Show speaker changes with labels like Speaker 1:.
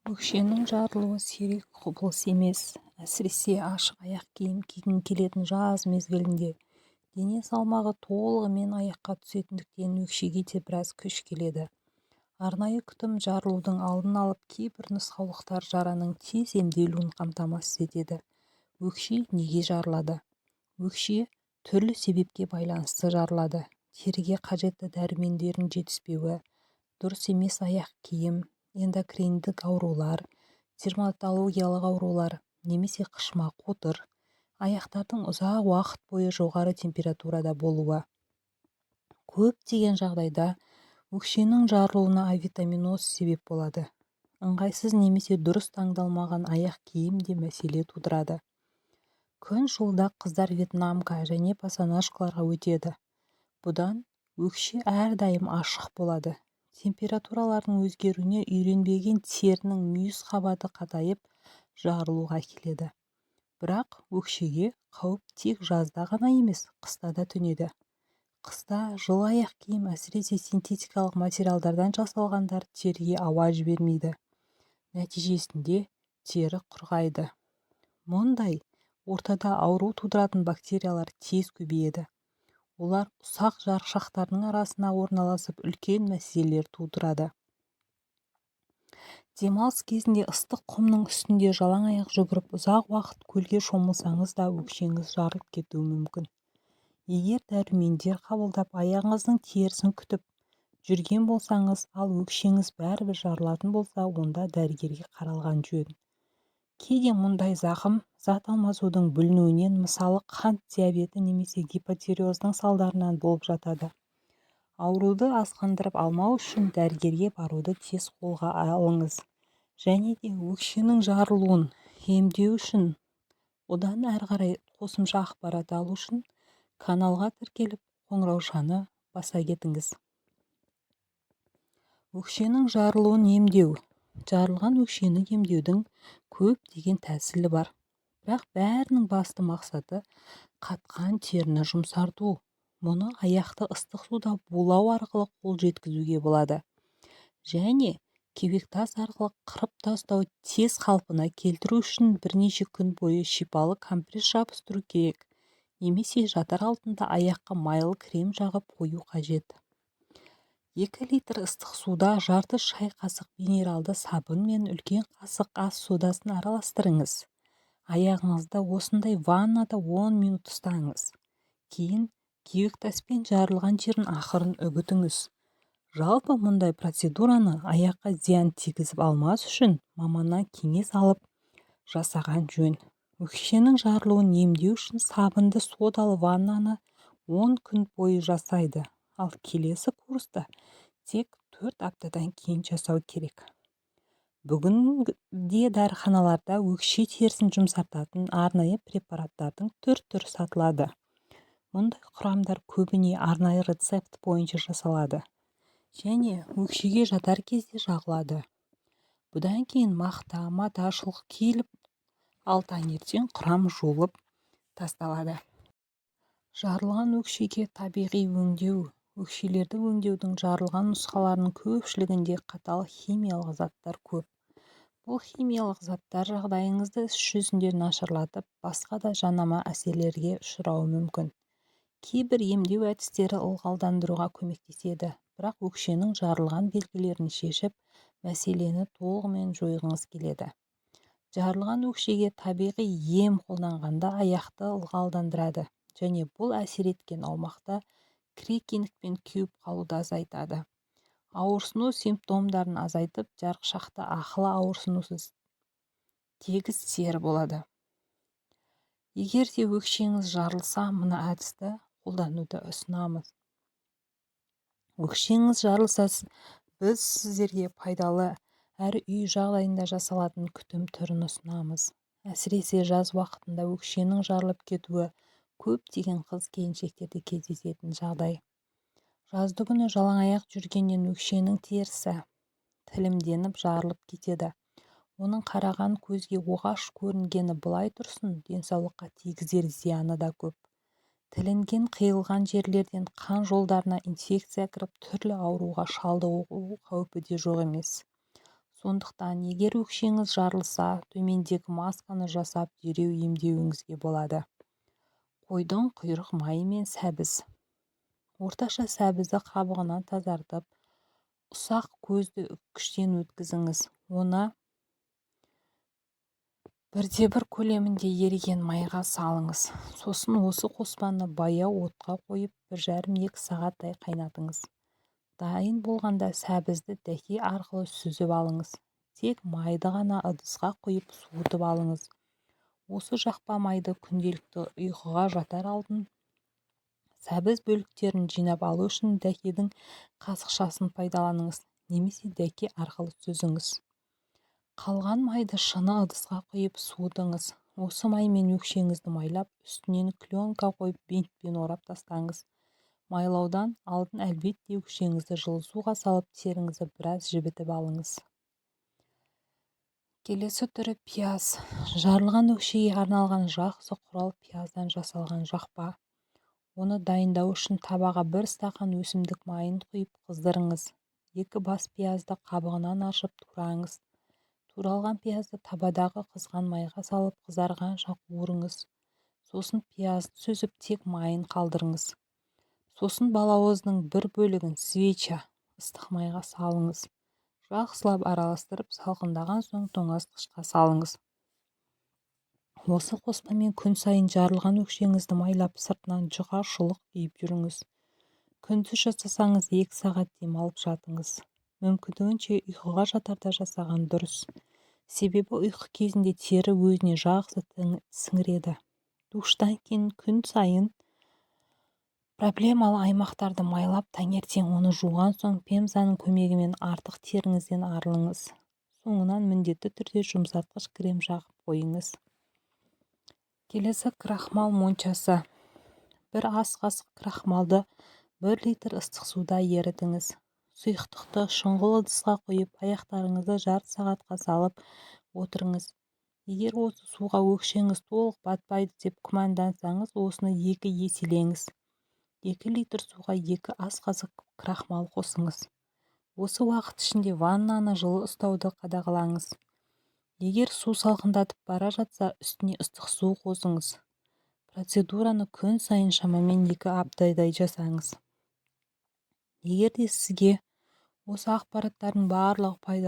Speaker 1: Өкшенің жарылуы сирек құбылыс емес, әсіресе ашық аяқ киім кигің келетін жаз мезгілінде. Дене салмағы толығымен аяққа түсетіндіктен өкшеге де біраз күш келеді. Арнайы күтім жарылудың алдын алып, кейбір нұсқаулықтар жараның тез емделуін қамтамасыз етеді. Өкше неге жарылады? Өкше түрлі себепке байланысты жарылады. Теріге қажетті дәрумендердің жетіспеуі, дұрыс емес аяқ киім, эндокриндік аурулар, дерматологиялық аурулар немесе қышыма қотыр, аяқтардың ұзақ уақыт бойы жоғары температурада болуы. Көптеген жағдайда өкшенің жарылуына авитаминоз себеп болады. Ыңғайсыз немесе дұрыс таңдалмаған аяқ киім де мәселе тудырады. Күн жылда қыздар вьетнамка және босоножкаларға өтеді. Бұдан өкше әрдайым ашық болады. Температуралардың өзгеруіне үйренбеген терінің мүйіз қабаты қатайып, жарылуға әкеледі. Бірақ өкшеге қауіп тек жазда ғана емес, қыста да төнеді. Қыста жылы аяқ киім, әсіресе синтетикалық материалдардан жасалғандар теріге ауа жібермейді. Нәтижесінде тері құрғайды. Мұндай ортада ауру тудыратын бактериялар тез көбейеді. Олар ұсақ жарықшақтардың арасына орналасып, үлкен мәселелер тудырады. Демалыс кезінде ыстық құмның үстінде жалаң аяқ жүгіріп, ұзақ уақыт көлге шомылсаңыз да өкшеңіз жарылып кетуі мүмкін. Егер дәрумендер қабылдап, аяғыңыздың терісін күтіп жүрген болсаңыз, ал өкшеңіз бәрібір жарылатын болса, онда дәрігерге қаралған жөн. Кейде мұндай зақым зат алмасудың бүлінуінен, мысалы қант диабеті немесе гипотериоздың салдарынан болып жатады. Ауруды асқындырып алмау үшін дәрігерге баруды тез қолға алыңыз. Және де өкшенің жарылуын емдеу үшін, одан әрі қарай қосымша ақпарат алу үшін каналға тіркеліп, қоңыраушаны баса кетіңіз. Өкшенің жарылуын емдеу. Жарылған өкшені емдеудің көптеген тәсілі бар. Бірақ бәрінің басты мақсаты қатқан теріні жұмсарту. Мұны аяқты ыстық суда булау арқылы қол жеткізуге болады. Және кеуектас арқылы қырып тастау тез қалпына келтіру үшін бірнеше күн бойы шипалы компресс жабыстыру керек. Немесе жатар алдында аяққа майлы крем жағып қою қажет. 2 литр ыстық суда жарты шай қасық минералды сабын мен үлкен қасық ас содасын араластырыңыз. Аяғыңызды осындай ваннада 10 минут ұстаңыз. Кейін кеуектаспен жарылған жерін ақырын үгітіңіз. Жалпы мұндай процедураны аяққа зиян тигізіп алмас үшін маманнан кеңес алып жасаған жөн. Өкшенің жарылуын емдеу үшін сабынды содалы ваннаны 10 күн бойы жасайды. Ал келесі курста тек 4 аптадан кейін жасау керек. Бүгінде дәріханаларда өкше терісін жұмсартатын арнайы препараттардың түр-түрі сатылады. Мұндай құрамдар көбіне арнайы рецепт бойынша жасалады. Және өкшеге жатар кезде жағылады. Бұдан кейін мақта, мата, шұлық киіліп, ал таңертең құрам жуылып тасталады. Жарылған өкшеге табиғи өңдеу. Өкшелерді өңдеудің жарылған нұсқаларының көпшілігінде қатал химиялық заттар көп. Бұл химиялық заттар жағдайыңызды іс жүзінде нашарлатып, басқа да жанама әсерлерге ұшырауы мүмкін. Кейбір емдеу әдістері ылғалдандыруға көмектеседі, бірақ өкшенің жарылған белгілерін шешіп, мәселені толығымен жойғыңыз келеді. Жарылған өкшеге табиғи ем қолданғанда аяқты ылғалдандырады, және бұл әсер еткен аумақта кірекеңдікпен кеуіп қалуды азайтады. Ауырсыну симптомдарын азайтып, жарықшақты ақылы ауырсынусыз тегіс тері болады. Егер де өкшеңіз жарылса, мына әдісті қолдануды ұсынамыз. Өкшеңіз жарылса, біз сіздерге пайдалы әрі үй жағдайында жасалатын күтім түрін ұсынамыз. Әсіресе жаз уақытында өкшенің жарылып кетуі көптеген қыз-келіншектерде кездесетін жағдай. Жазды күні жалаң аяқ жүргеннен өкшенің терісі тілімденіп жарылып кетеді. Оның қараған көзге оғаш көрінгені былай тұрсын, денсаулыққа тигізер зияны да көп. Тілінген қиылған жерлерден қан жолдарына инфекция кіріп, түрлі ауруға шалдығу қаупі де жоқ емес. Сондықтан егер өкшеңіз жарылса, төмендегі масканы жасап дереу емдеуіңізге болады. Қойдың құйрық майы мен сәбіз. Орташа сәбізді қабығынан тазартып, ұсақ көзді үккіштен өткізіңіз. Оны 1/1 көлемінде еріген майға салыңыз. Сосын осы қоспаны баяу отқа қойып 1,5-2 сағаттай қайнатыңыз. Дайын болғанда сәбізді дәке арқылы сүзіп алыңыз. Тек майды ғана ыдысқа құйып суытып алыңыз. Осы жақпа майды күнделікті ұйқыға жатар алдын сәбіз бөліктерін жинап алу үшін дәкенің қасықшасын пайдаланыңыз, немесе дәке арқылы сүзіңіз. Қалған майды шыны ыдысқа құйып суытыңыз. Осы маймен өкшеңізді майлап, үстінен пленка қойып бинтпен орап тастаңыз. Майлаудан алдын әлбетте өкшеңізді жылы суға салып, теріңізді біраз жібітіп алыңыз. Келесі түрі пияз. Жарылған өкшеге арналған жақсы құрал пияздан жасалған жақпа. Оны дайындау үшін табаға 1 стақан өсімдік майын құйып қыздырыңыз. 2 бас пиязды қабығынан ашып тураңыз. Туралған пиязды табадағы қызған майға салып қызарғанша қуырыңыз. Сосын пиязды сүзіп тек майын қалдырыңыз. Сосын балауыздың бір бөлігін свеча ыстық майға салыңыз. Жақсылап араластырып, салқындаған соң тоңазытқышқа салыңыз. Осы қоспамен күн сайын жарылған өкшеңізді майлап, сыртынан жұқа шұлық киіп жүріңіз. Күндіз жасасаңыз 2 сағат демалып жатыңыз. Мүмкіндігінше ұйқыға жатарда жасаған дұрыс. Себебі ұйқы кезінде тері өзіне жақсы сіңіреді. Душтан кейін күн сайын проблемалы аймақтарды майлап, таңертең оны жуған соң пемзаның көмегімен артық теріңізден арылыңыз. Соңынан міндетті түрде жұмсартқыш крем жағып қойыңыз. Келесі крахмал моншасы. 1 ас қасық крахмалды 1 литр ыстық суда ерітіңіз. Сұйықтықты шұңғыл ыдысқа құйып, аяқтарыңызды жарты сағатқа салып отырыңыз. Егер осы суға өкшеңіз толық батпайды деп күмәндансаңыз, осыны 2 еселеңіз. 2 литр суға 2 ас қасық крахмал қосыңыз. Осы уақыт ішінде ваннаны жылы ұстауды қадағалаңыз. Егер су салқындатып бара жатса, үстіне ыстық су қосыңыз. Процедураны күн сайын шамамен 2 аптадай жасаңыз. Егер де сізге осы ақпараттардың барлығы пайдалы